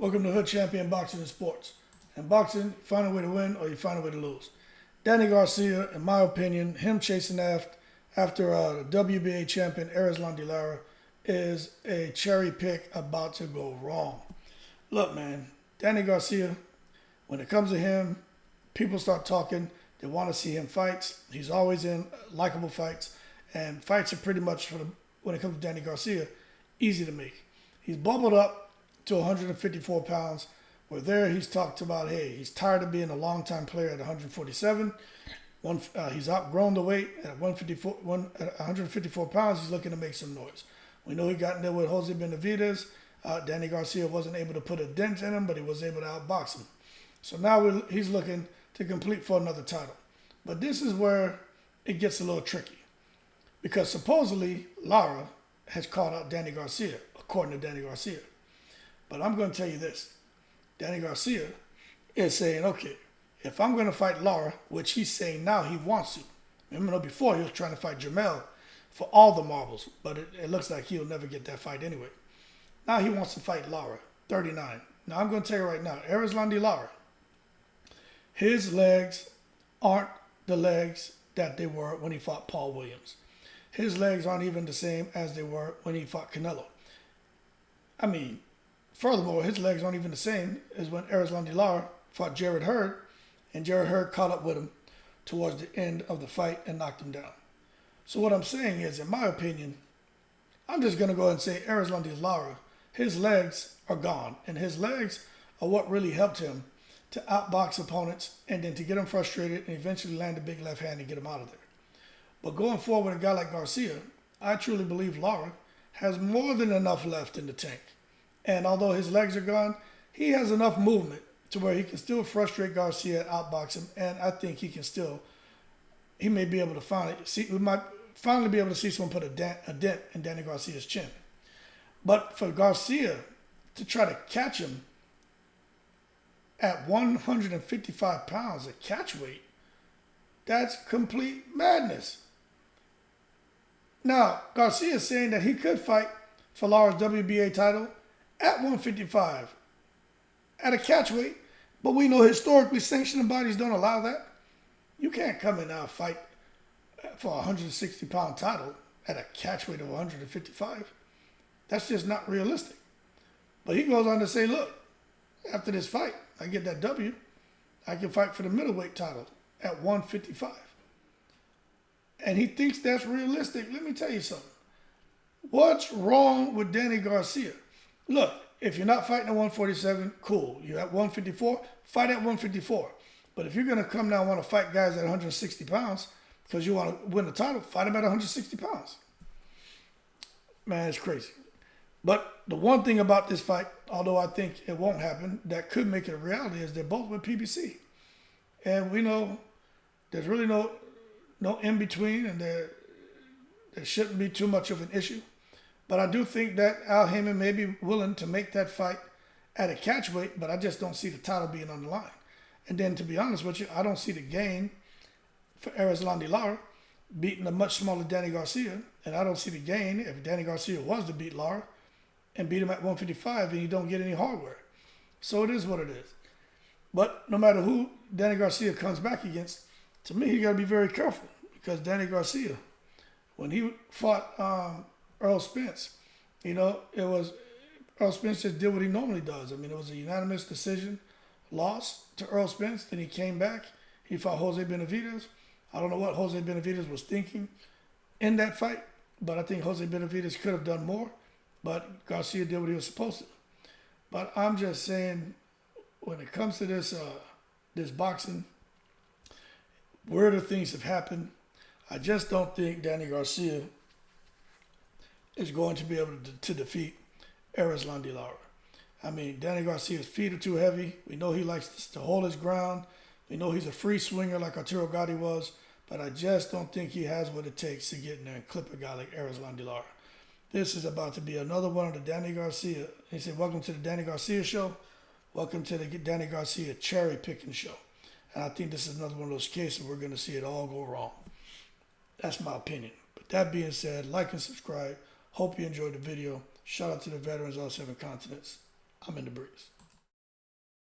Welcome to Hood Champion Boxing and Sports. In boxing, you find a way to win or you find a way to lose. Danny Garcia, in my opinion, him chasing after WBA champion Erislandy Lara is a cherry pick about to go wrong. Look, man, Danny Garcia, when it comes to him, people start talking. They want to see him fights. He's always in likable fights. And fights are pretty much, when it comes to Danny Garcia, easy to make. He's bubbled up to 154 pounds, where there he's talked about, hey, he's tired of being a long-time player at 147. He's outgrown the weight at 154 pounds. He's looking to make some noise. We know he got in there with Jose Benavidez. Danny Garcia wasn't able to put a dent in him, but he was able to outbox him. So now he's looking to compete for another title. But this is where it gets a little tricky, because supposedly Lara has called out Danny Garcia, according to Danny Garcia. But I'm going to tell you this. Danny Garcia is saying, okay, if I'm going to fight Lara, which he's saying now he wants to. Remember, before he was trying to fight Jamel for all the marbles, but it looks like he'll never get that fight anyway. Now he wants to fight Lara, 39. Now I'm going to tell you right now, Erislandy Lara, his legs aren't the legs that they were when he fought Paul Williams. His legs aren't even the same as they were when he fought Canelo. I mean, furthermore, his legs aren't even the same as when Erislandy Lara fought Jarrett Hurd, and Jarrett Hurd caught up with him towards the end of the fight and knocked him down. So what I'm saying is, in my opinion, I'm just going to go ahead and say Erislandy Lara, his legs are gone, and his legs are what really helped him to outbox opponents and then to get him frustrated and eventually land a big left hand and get him out of there. But going forward with a guy like Garcia, I truly believe Lara has more than enough left in the tank. And although his legs are gone, he has enough movement to where he can still frustrate Garcia, outbox him, and I think he may be able to we might finally be able to see someone put a dent in Danny Garcia's chin. But for Garcia to try to catch him at 155 pounds at catch weight, that's complete madness. Now, Garcia is saying that he could fight for Lara's WBA title at 155 at a catch weight, but we know historically sanctioning bodies don't allow that. You can't come in now and fight for a 160-pound title at a catch weight of 155. That's just not realistic. But he goes on to say, look, after this fight, I get that W, I can fight for the middleweight title at 155. And he thinks that's realistic. Let me tell you something. What's wrong with Danny Garcia? Look, if you're not fighting at 147, cool. You're at 154, fight at 154. But if you're going to come now and want to fight guys at 160 pounds because you want to win the title, fight them at 160 pounds. Man, it's crazy. But the one thing about this fight, although I think it won't happen, that could make it a reality, is they're both with PBC. And we know there's really no in-between, and there shouldn't be too much of an issue. But I do think that Al Haymon may be willing to make that fight at a catch weight, but I just don't see the title being on the line. And then, to be honest with you, I don't see the gain for Erislandy Lara beating a much smaller Danny Garcia, and I don't see the gain if Danny Garcia was to beat Lara and beat him at 155 and you don't get any hardware. So it is what it is. But no matter who Danny Garcia comes back against, to me, you got to be very careful, because Danny Garcia, when he fought Earl Spence, Earl Spence just did what he normally does. I mean, it was a unanimous decision loss to Earl Spence. Then he came back. He fought Jose Benavidez. I don't know what Jose Benavidez was thinking in that fight, but I think Jose Benavidez could have done more. But Garcia did what he was supposed to. But I'm just saying, when it comes to this boxing, weirder things have happened. I just don't think Danny Garcia is going to be able to defeat Erislandy Lara. I mean, Danny Garcia's feet are too heavy. We know he likes to hold his ground. We know he's a free swinger like Arturo Gatti was, but I just don't think he has what it takes to get in there and clip a guy like Erislandy Lara. This is about to be another one of the Danny Garcia. He said, welcome to the Danny Garcia show. Welcome to the Danny Garcia cherry picking show. And I think this is another one of those cases where we're going to see it all go wrong. That's my opinion. But that being said, like and subscribe. Hope you enjoyed the video. Shout out to the veterans of all 7 continents. I'm in the breeze.